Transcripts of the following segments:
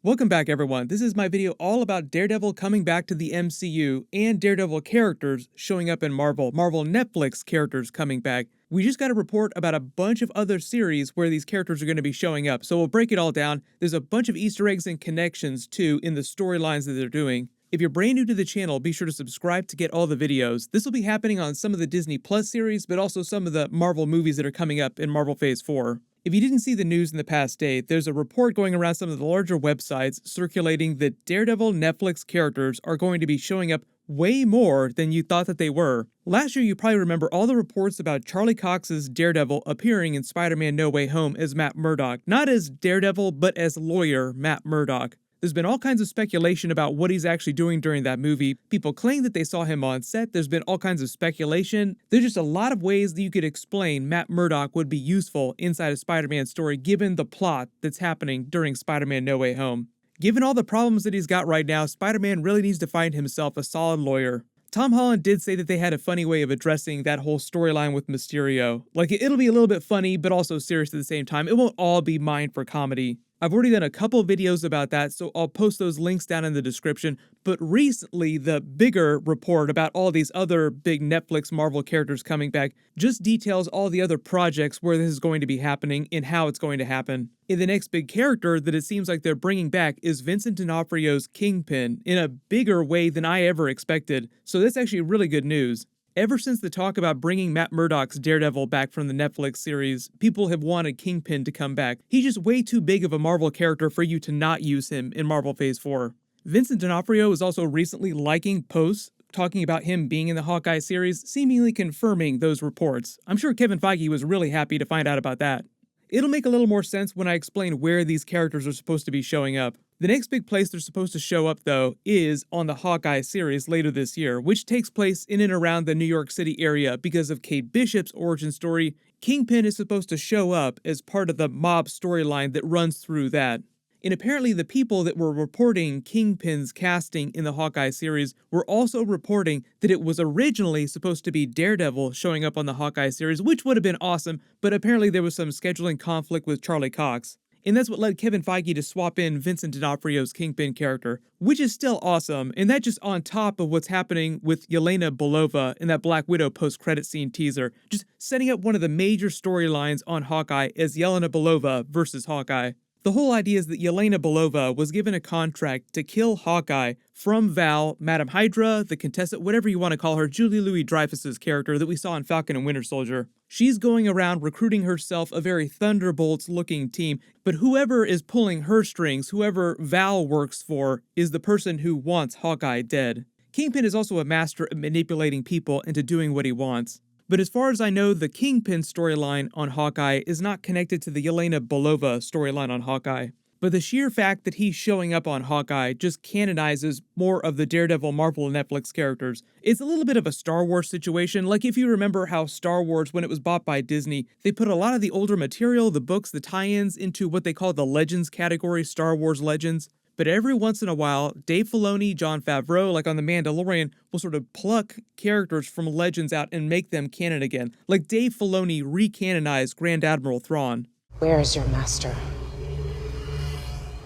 Welcome back everyone, this is my video all about Daredevil coming back to the MCU and Daredevil characters showing up in Marvel Netflix characters coming back. We just got a report about a bunch of other series where these characters are going to be showing up, so we'll break it all down. There's a bunch of Easter eggs and connections too in the storylines that they're doing. If you're brand new to the channel, be sure to subscribe to get all the videos. This will be happening on some of the Disney Plus series, but also some of the Marvel movies that are coming up in Marvel Phase 4. If you didn't see the news in the past day, there's a report going around some of the larger websites circulating that Daredevil Netflix characters are going to be showing up way more than you thought that they were. Last year, you probably remember all the reports about Charlie Cox's Daredevil appearing in Spider-Man No Way Home as Matt Murdock. Not as Daredevil, but as lawyer Matt Murdock. There's been all kinds of speculation about what he's actually doing during that movie. People claim that they saw him on set. There's been all kinds of speculation. There's just a lot of ways that you could explain Matt Murdock would be useful inside a Spider-Man story given the plot that's happening during Spider-Man No Way Home. Given all the problems that he's got right now, Spider-Man really needs to find himself a solid lawyer. Tom Holland did say that they had a funny way of addressing that whole storyline with Mysterio. Like, it'll be a little bit funny, but also serious at the same time. It won't all be mined for comedy. I've already done a couple videos about that, so I'll post those links down in the description. But recently, the bigger report about all these other big Netflix Marvel characters coming back just details all the other projects where this is going to be happening and how it's going to happen. And the next big character that it seems like they're bringing back is Vincent D'Onofrio's Kingpin in a bigger way than I ever expected. So that's actually really good news. Ever since the talk about bringing Matt Murdock's Daredevil back from the Netflix series, people have wanted Kingpin to come back. He's just way too big of a Marvel character for you to not use him in Marvel Phase 4. Vincent D'Onofrio is also recently liking posts talking about him being in the Hawkeye series, seemingly confirming those reports. I'm sure Kevin Feige was really happy to find out about that. It'll make a little more sense when I explain where these characters are supposed to be showing up. The next big place they're supposed to show up, though, is on the Hawkeye series later this year, which takes place in and around the New York City area because of Kate Bishop's origin story. Kingpin is supposed to show up as part of the mob storyline that runs through that. And apparently the people that were reporting Kingpin's casting in the Hawkeye series were also reporting that it was originally supposed to be Daredevil showing up on the Hawkeye series, which would have been awesome, but apparently there was some scheduling conflict with Charlie Cox. And that's what led Kevin Feige to swap in Vincent D'Onofrio's Kingpin character, which is still awesome, and that just on top of what's happening with Yelena Belova in that Black Widow post-credit scene teaser, just setting up one of the major storylines on Hawkeye as Yelena Belova versus Hawkeye. The whole idea is that Yelena Belova was given a contract to kill Hawkeye from Val, Madam Hydra, the Contessa, whatever you want to call her, Julie Louis-Dreyfus's character that we saw in Falcon and Winter Soldier. She's going around recruiting herself a very Thunderbolts-looking team, but whoever is pulling her strings, whoever Val works for, is the person who wants Hawkeye dead. Kingpin is also a master at manipulating people into doing what he wants. But as far as I know, the Kingpin storyline on Hawkeye is not connected to the Yelena Belova storyline on Hawkeye. But the sheer fact that he's showing up on Hawkeye just canonizes more of the Daredevil Marvel Netflix characters. It's a little bit of a Star Wars situation, like if you remember how Star Wars, when it was bought by Disney, they put a lot of the older material, the books, the tie-ins, into what they call the Legends category, Star Wars Legends. But every once in a while, Dave Filoni, Jon Favreau, like on The Mandalorian, will sort of pluck characters from Legends out and make them canon again. Like Dave Filoni recanonized Grand Admiral Thrawn. Where is your master?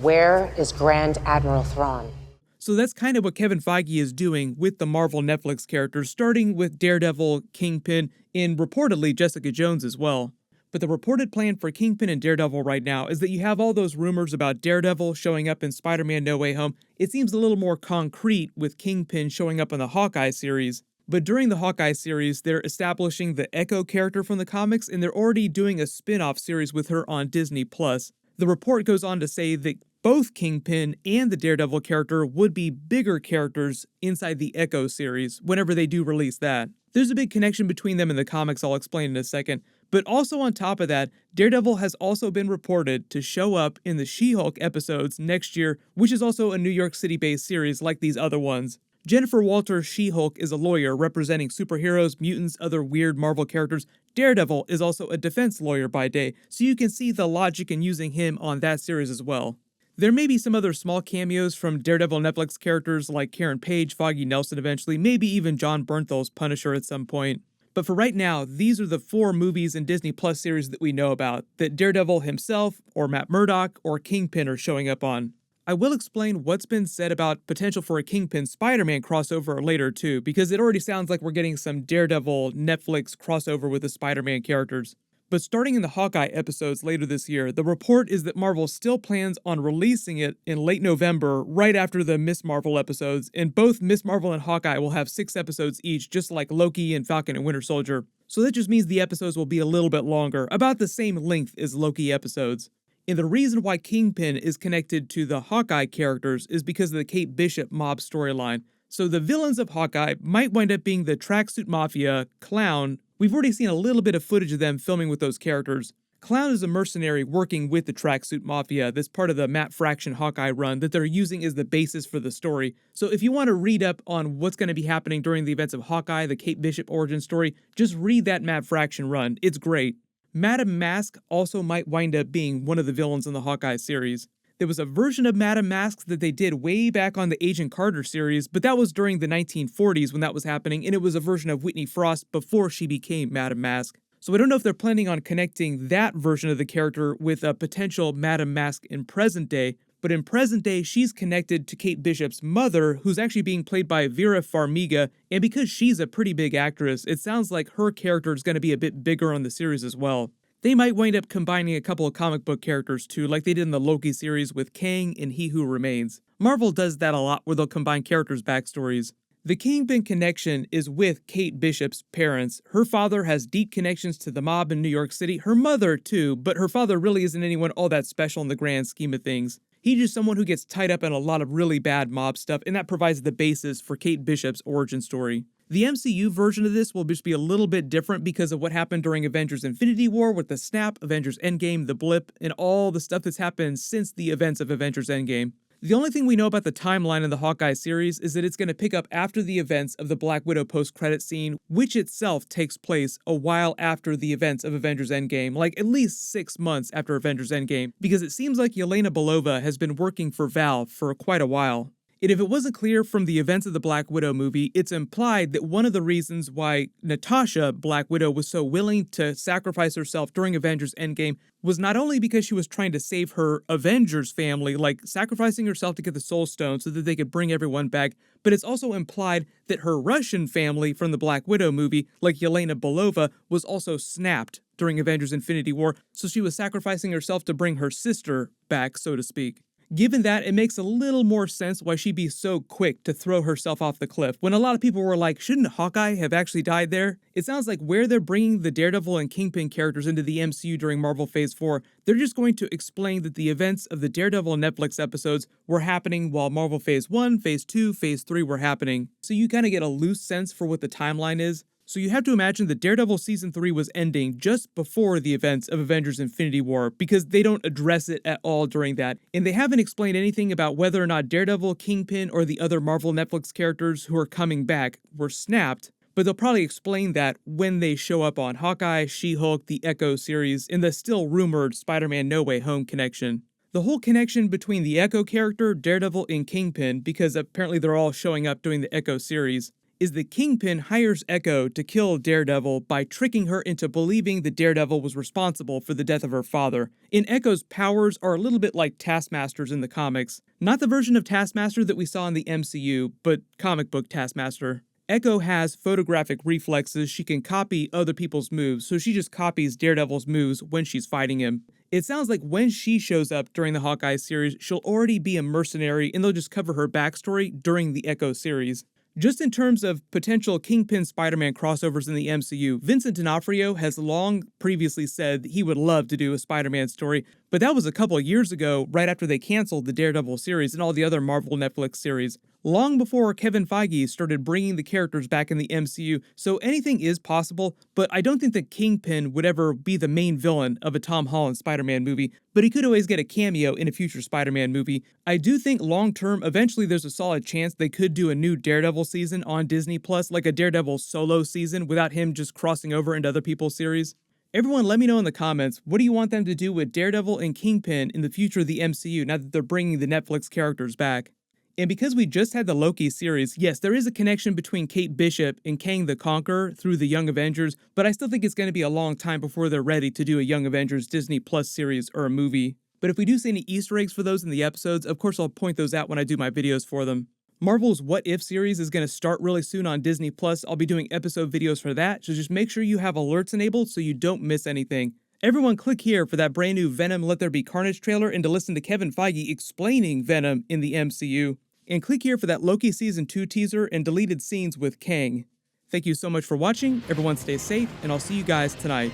Where is Grand Admiral Thrawn? So that's kind of what Kevin Feige is doing with the Marvel Netflix characters, starting with Daredevil, Kingpin, and reportedly Jessica Jones as well. But the reported plan for Kingpin and Daredevil right now is that you have all those rumors about Daredevil showing up in Spider-Man No Way Home. It seems a little more concrete with Kingpin showing up in the Hawkeye series. But during the Hawkeye series, they're establishing the Echo character from the comics, and they're already doing a spin-off series with her on Disney+. The report goes on to say that both Kingpin and the Daredevil character would be bigger characters inside the Echo series whenever they do release that. There's a big connection between them in the comics I'll explain in a second. But also on top of that, Daredevil has also been reported to show up in the She-Hulk episodes next year, which is also a New York City-based series like these other ones. Jennifer Walters' She-Hulk is a lawyer representing superheroes, mutants, other weird Marvel characters. Daredevil is also a defense lawyer by day, so you can see the logic in using him on that series as well. There may be some other small cameos from Daredevil Netflix characters like Karen Page, Foggy Nelson eventually, maybe even John Bernthal's Punisher at some point. But for right now, these are the 4 movies and Disney Plus series that we know about, that Daredevil himself, or Matt Murdock, or Kingpin are showing up on. I will explain what's been said about potential for a Kingpin Spider-Man crossover later too, because it already sounds like we're getting some Daredevil Netflix crossover with the Spider-Man characters. But starting in the Hawkeye episodes later this year, the report is that Marvel still plans on releasing it in late November, right after the Miss Marvel episodes, and both Miss Marvel and Hawkeye will have 6 episodes each, just like Loki and Falcon and Winter Soldier. So that just means the episodes will be a little bit longer, about the same length as Loki episodes. And the reason why Kingpin is connected to the Hawkeye characters is because of the Kate Bishop mob storyline. So the villains of Hawkeye might wind up being the Tracksuit Mafia, Clown. We've already seen a little bit of footage of them filming with those characters. Clown is a mercenary working with the Tracksuit Mafia that's part of the Matt Fraction Hawkeye run that they're using as the basis for the story. So if you want to read up on what's going to be happening during the events of Hawkeye, the Kate Bishop origin story, just read that Matt Fraction run. It's great. Madame Mask also might wind up being one of the villains in the Hawkeye series. There was a version of Madame Mask that they did way back on the Agent Carter series, but that was during the 1940s when that was happening, and it was a version of Whitney Frost before she became Madame Mask. So I don't know if they're planning on connecting that version of the character with a potential Madame Mask in present day, but in present day, she's connected to Kate Bishop's mother, who's actually being played by Vera Farmiga, and because she's a pretty big actress, it sounds like her character is going to be a bit bigger on the series as well. They might wind up combining a couple of comic book characters too, like they did in the Loki series with Kang and He Who Remains. Marvel does that a lot where they'll combine characters' backstories. The Kingpin connection is with Kate Bishop's parents. Her father has deep connections to the mob in New York City, her mother too, but her father really isn't anyone all that special in the grand scheme of things. He's just someone who gets tied up in a lot of really bad mob stuff, and that provides the basis for Kate Bishop's origin story. The MCU version of this will just be a little bit different because of what happened during Avengers Infinity War with the snap, Avengers Endgame, the blip, and all the stuff that's happened since the events of Avengers Endgame. The only thing we know about the timeline in the Hawkeye series is that it's going to pick up after the events of the Black Widow post-credit scene, which itself takes place a while after the events of Avengers Endgame, like at least 6 months after Avengers Endgame, because it seems like Yelena Belova has been working for Valve for quite a while. And if it wasn't clear from the events of the Black Widow movie, it's implied that one of the reasons why Natasha, Black Widow, was so willing to sacrifice herself during Avengers Endgame was not only because she was trying to save her Avengers family, like sacrificing herself to get the Soul Stone so that they could bring everyone back, but it's also implied that her Russian family from the Black Widow movie, like Yelena Belova, was also snapped during Avengers Infinity War, so she was sacrificing herself to bring her sister back, so to speak. Given that, it makes a little more sense why she'd be so quick to throw herself off the cliff. When a lot of people were like, shouldn't Hawkeye have actually died there? It sounds like where they're bringing the Daredevil and Kingpin characters into the MCU during Marvel Phase 4, they're just going to explain that the events of the Daredevil Netflix episodes were happening while Marvel Phase 1, Phase 2, Phase 3 were happening. So you kind of get a loose sense for what the timeline is. So you have to imagine that Daredevil Season 3 was ending just before the events of Avengers Infinity War because they don't address it at all during that. And they haven't explained anything about whether or not Daredevil, Kingpin, or the other Marvel Netflix characters who are coming back were snapped, but they'll probably explain that when they show up on Hawkeye, She-Hulk, the Echo series, and the still rumored Spider-Man No Way Home connection. The whole connection between the Echo character, Daredevil, and Kingpin, because apparently they're all showing up during the Echo series, is that Kingpin hires Echo to kill Daredevil by tricking her into believing that Daredevil was responsible for the death of her father. And Echo's powers are a little bit like Taskmaster's in the comics. Not the version of Taskmaster that we saw in the MCU, but comic book Taskmaster. Echo has photographic reflexes. She can copy other people's moves, so she just copies Daredevil's moves when she's fighting him. It sounds like when she shows up during the Hawkeye series, she'll already be a mercenary and they'll just cover her backstory during the Echo series. Just in terms of potential Kingpin Spider-Man crossovers in the MCU, Vincent D'Onofrio has long previously said he would love to do a Spider-Man story, but that was a couple of years ago, right after they canceled the Daredevil series and all the other Marvel Netflix series. Long before Kevin Feige started bringing the characters back in the MCU, so anything is possible, but I don't think that Kingpin would ever be the main villain of a Tom Holland Spider-Man movie, but he could always get a cameo in a future Spider-Man movie. I do think long-term, eventually there's a solid chance they could do a new Daredevil season on Disney+, like a Daredevil solo season without him just crossing over into other people's series. Everyone let me know in the comments, what do you want them to do with Daredevil and Kingpin in the future of the MCU now that they're bringing the Netflix characters back? And because we just had the Loki series, yes, there is a connection between Kate Bishop and Kang the Conqueror through the Young Avengers, but I still think it's going to be a long time before they're ready to do a Young Avengers Disney Plus series or a movie. But if we do see any Easter eggs for those in the episodes, of course I'll point those out when I do my videos for them. Marvel's What If series is going to start really soon on Disney+. I'll be doing episode videos for that, so just make sure you have alerts enabled so you don't miss anything. Everyone click here for that brand new Venom Let There Be Carnage trailer and to listen to Kevin Feige explaining Venom in the MCU. And click here for that Loki Season 2 teaser and deleted scenes with Kang. Thank you so much for watching, everyone stay safe, and I'll see you guys tonight.